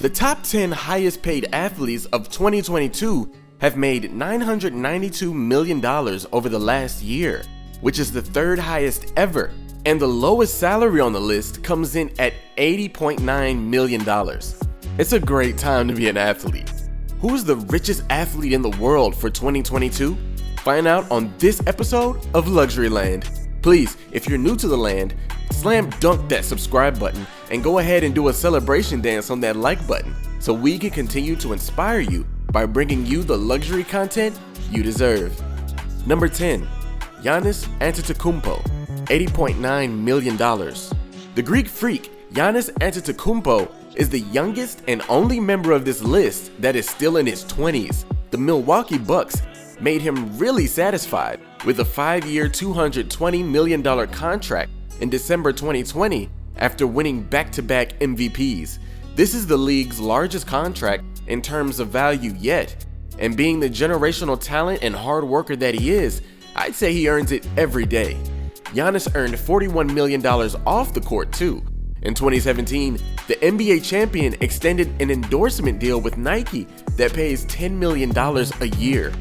The top 10 highest paid athletes of 2022 have made $992 million over the last year, which is the third highest ever, and the lowest salary on the list comes in at $80.9 million. It's a great time to be an athlete. Who's the richest athlete in the world for 2022? Find out on this episode of Luxury Land. Please, if you're new to the land, slam dunk that subscribe button and go ahead and do a celebration dance on that like button so we can continue to inspire you by bringing you the luxury content you deserve. Number 10. Giannis Antetokounmpo, $80.9 million. The Greek freak Giannis Antetokounmpo is the youngest and only member of this list that is still in his 20s. The Milwaukee Bucks made him really satisfied with a 5-year, $220 million contract in December 2020 after winning back-to-back MVPs. This is the league's largest contract in terms of value yet, and being the generational talent and hard worker that he is, I'd say he earns it every day. Giannis earned $41 million off the court too. In 2017, the NBA champion extended an endorsement deal with Nike that pays $10 million a year.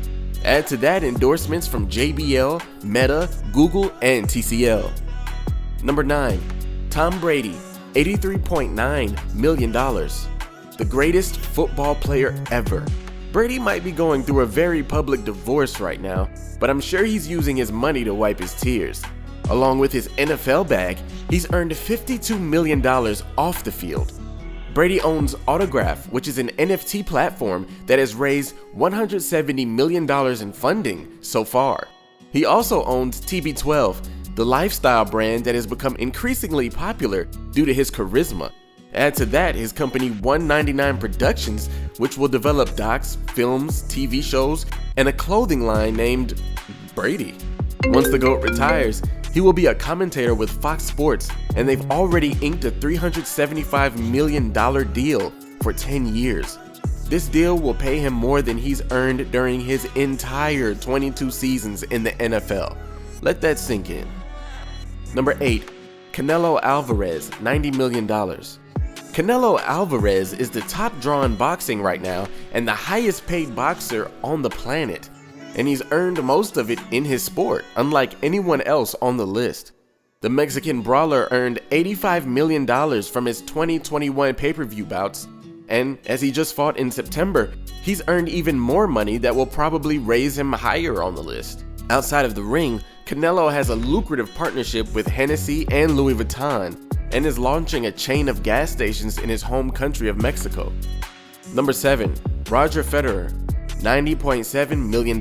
Add to that endorsements from JBL, Meta, Google, and TCL. Number 9. Tom Brady, $83.9 million. The greatest football player ever. Brady might be going through a very public divorce right now, but I'm sure he's using his money to wipe his tears. Along with his NFL bag, he's earned $52 million off the field. Brady owns Autograph, which is an NFT platform that has raised $170 million in funding so far. He also owns TB12, the lifestyle brand that has become increasingly popular due to his charisma. Add to that his company 199 Productions, which will develop docs, films, TV shows, and a clothing line named Brady. Once the GOAT retires, he will be a commentator with Fox Sports, and they've already inked a $375 million deal for 10 years. This deal will pay him more than he's earned during his entire 22 seasons in the NFL. Let that sink in. Number 8. Canelo Alvarez, $90 million. Canelo Alvarez is the top draw in boxing right now and the highest paid boxer on the planet. And he's earned most of it in his sport, unlike anyone else on the list. The Mexican brawler earned $85 million from his 2021 pay-per-view bouts, and as he just fought in September, he's earned even more money that will probably raise him higher on the list. Outside of the ring, Canelo has a lucrative partnership with Hennessy and Louis Vuitton, and is launching a chain of gas stations in his home country of Mexico. Number 7. Roger Federer, $90.7 million.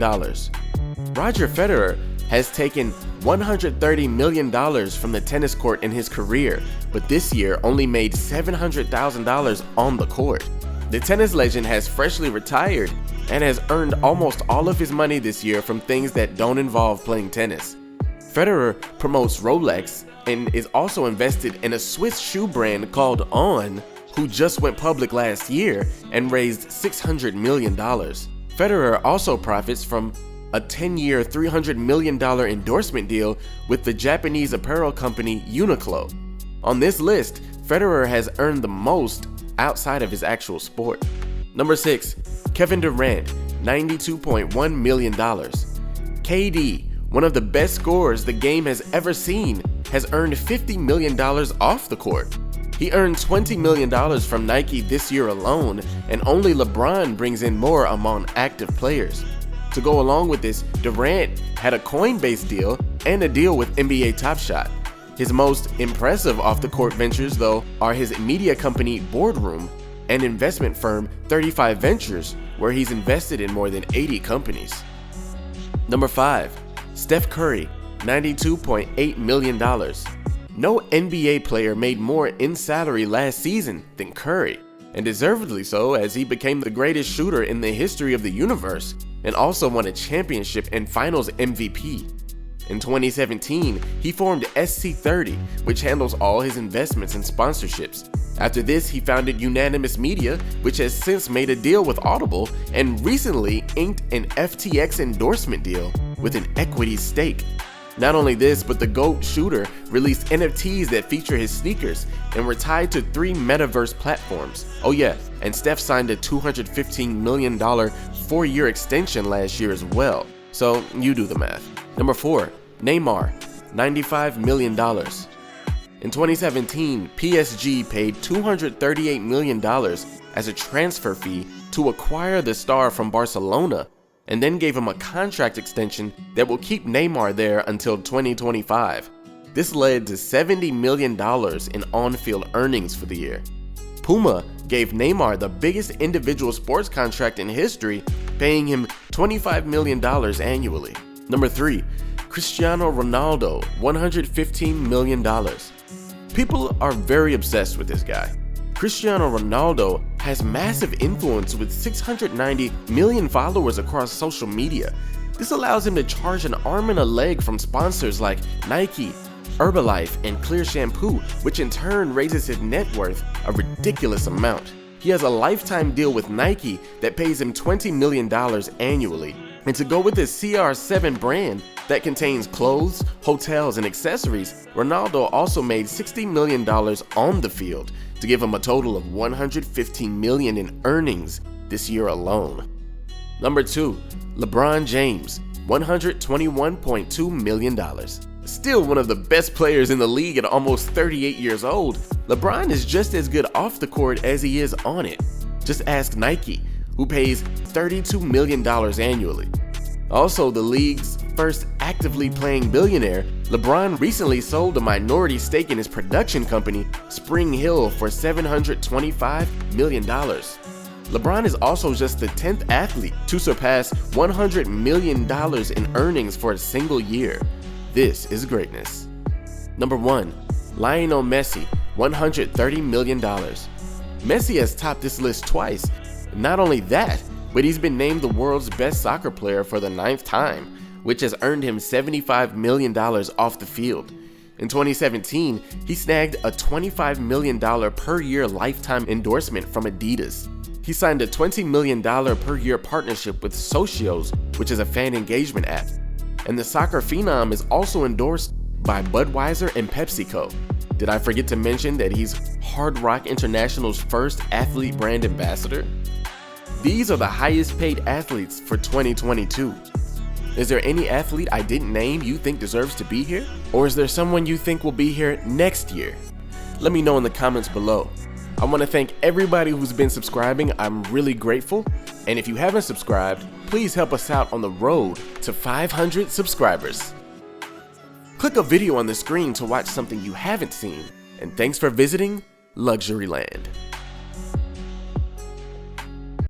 Roger Federer has taken $130 million from the tennis court in his career, but this year only made $700,000 on the court. The tennis legend has freshly retired and has earned almost all of his money this year from things that don't involve playing tennis. Federer promotes Rolex and is also invested in a Swiss shoe brand called On, who just went public last year and raised $600 million. Federer also profits from a 10-year, $300 million endorsement deal with the Japanese apparel company Uniqlo. On this list, Federer has earned the most outside of his actual sport. Number 6. Kevin Durant, $92.1 million. KD, one of the best scorers the game has ever seen, has earned $50 million off the court. He earned $20 million from Nike this year alone, and only LeBron brings in more among active players. To go along with this, Durant had a Coinbase deal and a deal with NBA Top Shot. His most impressive off-the-court ventures, though, are his media company Boardroom and investment firm 35 Ventures, where he's invested in more than 80 companies. Number 5. Steph Curry, $92.8 million. No NBA player made more in salary last season than Curry, and deservedly so, as he became the greatest shooter in the history of the universe and also won a championship and finals MVP. In 2017, he formed SC30, which handles all his investments and sponsorships. After this, he founded Unanimous Media, which has since made a deal with Audible and recently inked an FTX endorsement deal with an equity stake. Not only this, but the GOAT shooter released NFTs that feature his sneakers and were tied to 3 metaverse platforms. Oh yeah, and Steph signed a $215 million 4-year extension last year as well. So you do the math. Number 4, Neymar, $95 million. In 2017, PSG paid $238 million as a transfer fee to acquire the star from Barcelona, and then gave him a contract extension that will keep Neymar there until 2025. This led to $70 million in on-field earnings for the year. Puma gave Neymar the biggest individual sports contract in history, paying him $25 million annually. Number 3, Cristiano Ronaldo, $115 million. People are very obsessed with this guy. Cristiano Ronaldo has massive influence with 690 million followers across social media. This allows him to charge an arm and a leg from sponsors like Nike, Herbalife, and Clear Shampoo, which in turn raises his net worth a ridiculous amount. He has a lifetime deal with Nike that pays him $20 million annually. And to go with his CR7 brand that contains clothes, hotels, and accessories, Ronaldo also made $60 million on the field, to give him a total of $115 million in earnings this year alone. Number 2, LeBron James, $121.2 million. Still one of the best players in the league at almost 38 years old, LeBron is just as good off the court as he is on it. Just ask Nike, who pays $32 million annually. Also, the league's first actively playing billionaire, LeBron recently sold a minority stake in his production company, Spring Hill, for $725 million. LeBron is also just the 10th athlete to surpass $100 million in earnings for a single year. This is greatness. Number 1, Lionel Messi, $130 million. Messi has topped this list twice. Not only that, but he's been named the world's best soccer player for the 9th time, which has earned him $75 million off the field. In 2017, he snagged a $25 million per year lifetime endorsement from Adidas. He signed a $20 million per year partnership with Socios, which is a fan engagement app. And the soccer phenom is also endorsed by Budweiser and PepsiCo. Did I forget to mention that he's Hard Rock International's first athlete brand ambassador? These are the highest paid athletes for 2022. Is there any athlete I didn't name you think deserves to be here? Or is there someone you think will be here next year? Let me know in the comments below. I want to thank everybody who's been subscribing. I'm really grateful. And if you haven't subscribed, please help us out on the road to 500 subscribers. Click a video on the screen to watch something you haven't seen. And thanks for visiting Luxuryland.